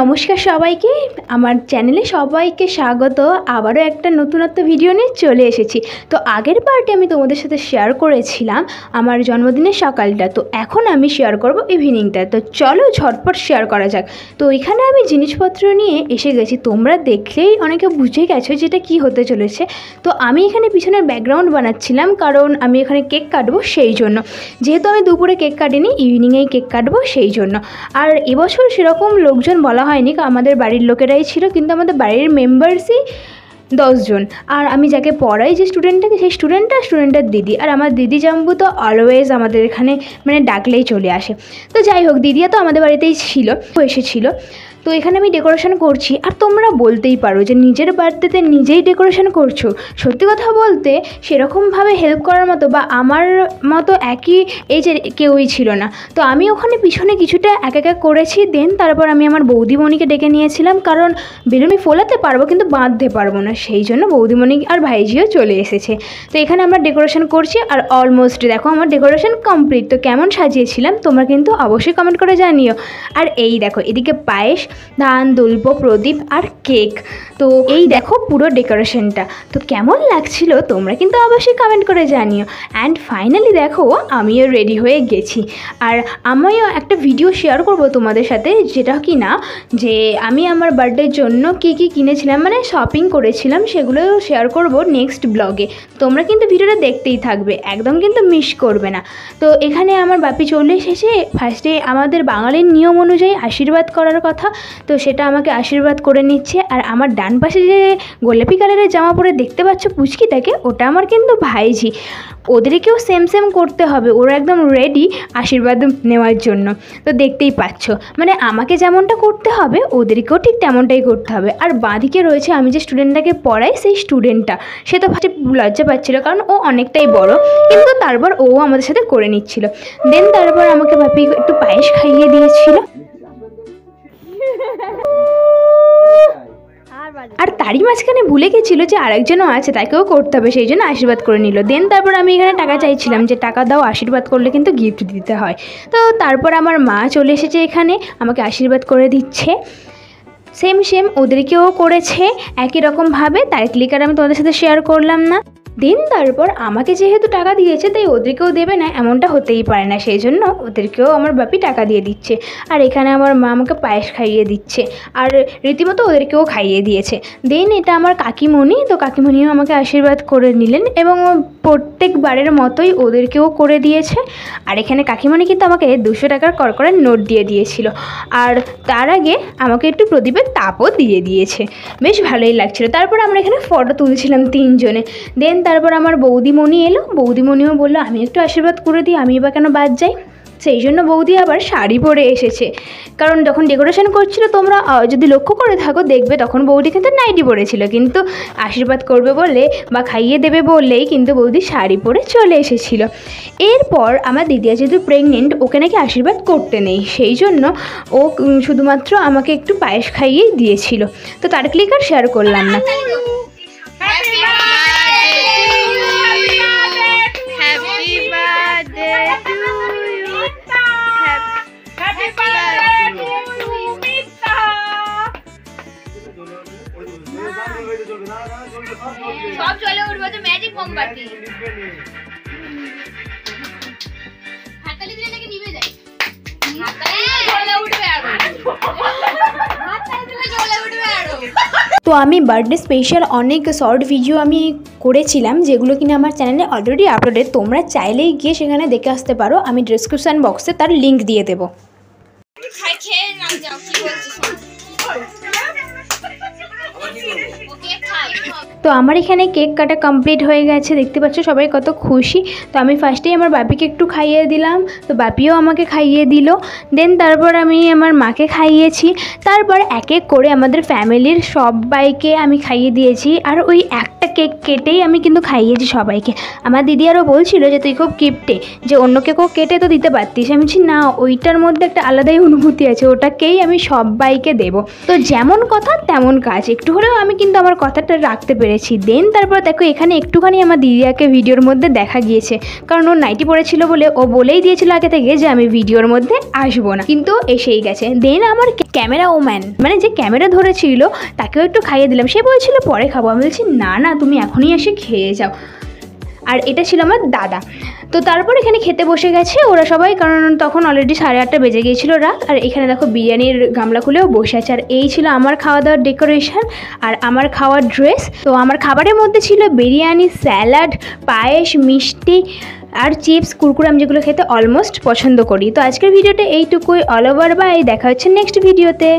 নমস্কার সবাইকে, আমার চ্যানেলে সবাইকে স্বাগত। আবারও একটা নতুনত্ব ভিডিও নিয়ে চলে এসেছি। তো আগের পার্টে আমি তোমাদের সাথে শেয়ার করেছিলাম আমার জন্মদিনের সকালটা, তো এখন আমি শেয়ার করব ইভিনিংটা। তো চলো ঝটপট শেয়ার করা যাক। তো এখানে আমি জিনিসপত্র নিয়ে এসে গেছি, তোমরা দেখলেই অনেকে বুঝে গেছো যেটা কি হতে চলেছে। তো আমি এখানে পিছনের ব্যাকগ্রাউন্ড বানাচ্ছিলাম, কারণ আমি এখানে কেক কাটবো সেই জন্য। যেহেতু আমি দুপুরে কেক কাটিনি, ইভিনিংয়েই কেক কাটবো সেই জন্য। আর এবছর সেরকম লোকজন বলা হয়নি, আমাদের বাড়ির লোকেরাই ছিল, কিন্তু আমাদের বাড়ির মেম্বার্সই 10 জন। আর আমি যাকে পড়াই যে স্টুডেন্টটাকে, সেই স্টুডেন্টের দিদি। আর আমার দিদি জাম্বু তো অলওয়েজ আমাদের এখানে মানে ডাকলেই চলে আসে। তো যাই হোক, দিদিয়া তো আমাদের বাড়িতেই ছিল, এসেছিলো। তো এখানে আমি ডেকোরেশন করছি। আর তোমরা বলতেই পারো যে নিজের বার্থডেতে নিজেই ডেকোরেশন করছো। সত্যি কথা বলতে সেরকমভাবে হেল্প করার মতো বা আমার মতো একই এজের কেউই ছিল না। তো আমি ওখানে পিছনে কিছুটা এক এক করেছি। দেন তারপর আমি আমার বৌদিমণিকে ডেকে নিয়েছিলাম, কারণ বেলুন ফোলাতে পারবো কিন্তু বাঁধতে পারবো না, সেই জন্য বৌদিমণি আর ভাইজিও চলে এসেছে। তো এখানে আমরা ডেকোরেশন করছি আর অলমোস্ট দেখো আমার ডেকোরেশন কমপ্লিট। তো কেমন সাজিয়েছিলাম তোমরা কিন্তু অবশ্যই কমেন্ট করে জানিও। আর এই দেখো, এদিকে পায়েস, ধান, দুল্প, প্রদীপ আর কেক। তো এই দেখো পুরো ডেকোরেশনটা। তো কেমন লাগছিল তোমরা কিন্তু অবশ্যই কমেন্ট করে জানিও। অ্যান্ড ফাইনালি দেখো আমিও রেডি হয়ে গেছি। আর আমিও একটা ভিডিও শেয়ার করব তোমাদের সাথে, যেটা কি না যে আমি আমার বার্থডের জন্য কী কী কিনেছিলাম, মানে শপিং করেছিলাম, সেগুলো শেয়ার করব নেক্সট ব্লগে। তোমরা কিন্তু ভিডিওটা দেখতেই থাকবে, একদম কিন্তু মিস করবে না। তো এখানে আমার বাপি চলে এসেছে। ফার্স্টে আমাদের বাঙালির নিয়ম অনুযায়ী আশীর্বাদ করার কথা, তো সেটা আমাকে আশীর্বাদ করে নিচ্ছে। আর আমার ডান পাশে যে গোলাপি কালারের জামা পরে দেখতে পাচ্ছ পুচকিটাকে, ওটা আমার কিন্তু ভাইঝি। ওদেরকেও সেম করতে হবে, ওরা একদম রেডি আশীর্বাদ নেওয়ার জন্য। তো দেখতেই পাচ্ছ, মানে আমাকে যেমনটা করতে হবে ওদেরকেও ঠিক তেমনটাই করতে হবে। আর বাঁদিকে রয়েছে আমি যে স্টুডেন্টটাকে পড়াই, সেই স্টুডেন্টটা। সে তো ফার্স্টে লজ্জা পাচ্ছিল, কারণ ও অনেকটাই বড়, কিন্তু তারপর ও আমাদের সাথে করে নিচ্ছিল। দেন তারপর আমাকে বাপি একটু পায়েস খাইয়ে দিয়েছিল। আর তারই মাঝখানে ভুলে গেছিল যে আরেকজনও আছে, তাকেও করতে হবে, সেই জন্য আশীর্বাদ করে নিল। দেন তারপর আমি এখানে টাকা চাইছিলাম যে টাকা দাও, আশীর্বাদ করলে কিন্তু গিফট দিতে হয়। তো তারপর আমার মা চলে এসেছে এখানে, আমাকে আশীর্বাদ করে দিচ্ছে। সেম ওদেরকেও করেছে একই রকমভাবে। তার ক্লিকার আমি তোমাদের সাথে শেয়ার করলাম না। দেন তারপর আমাকে যেহেতু টাকা দিয়েছে, তাই ওদেরকেও দেবে না এমনটা হতেই পারে না, সেই জন্য ওদেরকেও আমার বাপি টাকা দিয়ে দিচ্ছে। আর এখানে আমার মা আমাকে পায়েস খাইয়ে দিচ্ছে, আর রীতিমতো ওদেরকেও খাইয়ে দিয়েছে। দেন এটা আমার কাকিমণি, তো কাকিমণিও আমাকে আশীর্বাদ করে নিলেন এবং প্রত্যেকবারের মতোই ওদেরকেও করে দিয়েছে। আর এখানে কাকিমণি কিন্তু আমাকে 200 টাকার করকরের নোট দিয়ে দিয়েছিল। আর তার আগে আমাকে একটু প্রদীপের তাপও দিয়ে দিয়েছে, বেশ ভালোই লাগছিল। তারপর আমরা এখানে ফটো তুলছিলাম 3 জনে। দেন তারপর আমার বৌদিমণি এলো, বৌদিমণিও বললো আমি একটু আশীর্বাদ করে দিই, আমি এবার কেন বাদ যাই। সেই জন্য বৌদি আবার শাড়ি পরে এসেছে, কারণ যখন ডেকোরেশন করছিল তোমরা যদি লক্ষ্য করে থাকো দেখবে, তখন বৌদি কিন্তু নাইটি পরেছিল, কিন্তু আশীর্বাদ করবে বলে বা খাইয়ে দেবে বললেই কিন্তু বৌদি শাড়ি পরে চলে এসেছিল। এরপর আমার দিদিয়া যেহেতু প্রেগনেন্ট, ওকে নাকি আশীর্বাদ করতে নেই, সেই জন্য ও শুধুমাত্র আমাকে একটু পায়েস খাইয়েই দিয়েছিল। তো তার ক্লিক আর শেয়ার করলাম না। সব চলে উঠবে তো ম্যাজিক মোমবাতি। হাততালি দিলে নাকি নিভে যায়? হাততালি জ্বলে উঠবে আরো। হাততালি দিলে জ্বলে উঠবে আরো। তো আমি বার্থডে স্পেশাল অনেক শর্ট ভিডিও আমি করেছিলাম, যেগুলো কিনা আমার চ্যানেলে অলরেডি আপলোডেড। তোমরা চাইলেই গিয়ে সেখানে দেখে আসতে পারো, আমি ডেসক্রিপশন বক্সে তার লিঙ্ক দিয়ে দেবো। তো আমার এখানে কেক কাটা কমপ্লিট হয়ে গেছে, দেখতে পাচ্ছ সবাই কত খুশি। তো আমি ফার্স্টেই আমার বাপিকে একটু খাইয়ে দিলাম, তো বাপিও আমাকে খাইয়ে দিল। দেন তারপর আমি আমার মাকে খাইয়েছি। তারপর এক এক করে আমাদের ফ্যামিলির সবাইকে আমি খাইয়ে দিয়েছি। আর ওই একটা কেক কেটেই আমি কিন্তু খাইয়েছি সবাইকে। আমার দিদি আরও বলছিল যে তুই খুব কিপটে, যে অন্য কেকও কেটে তো দিতে পারতিস। আমি বলছি না, ওইটার মধ্যে একটা আলাদাই অনুভূতি আছে, ওটাকেই আমি সবাইকে দেবো। তো যেমন কথা তেমন কাজ, একটু হলেও আমি কিন্তু আমার কথাটা রাখতে পেরেছি। পেরেছি। দেন তারপর দেখো এখানে একটুখানি আমার দিদিয়াকে ভিডিওর মধ্যে দেখা গিয়েছে, কারণ ও নাইটি পরেছিল বলে ও বলেই দিয়েছিল আগে থেকে যে আমি ভিডিওর মধ্যে আসবো না, কিন্তু এসেই গেছে। দেন আমার ক্যামেরা ওম্যান মানে যে ক্যামেরা ধরেছিল তাকেও একটু খাইয়ে দিলাম। সে বলছিল পরে খাবো, আমি বলছি না না তুমি এখনই এসে খেয়ে যাও। আর এটা ছিল আমার দাদা। তো তারপর এখানে খেতে বসে গেছে ওরা সবাই, কারণ তখন অলরেডি 8:30 বেজে গিয়েছিল রাত। আর এখানে দেখো বিরিয়ানির গামলা খুলেও বসে আছে। আর এই ছিল আমার খাওয়া দাওয়ার ডেকোরেশন আর আমার খাওয়ার ড্রেস। তো আমার খাবারের মধ্যে ছিল বিরিয়ানি, স্যালাড, পায়েস, মিষ্টি আর চিপস, কুরকুরে, আমি যেগুলো খেতে অলমোস্ট পছন্দ করি। তো আজকের ভিডিওটা এইটুকুই। অল ওভার বাই, দেখা হচ্ছে নেক্সট ভিডিওতে।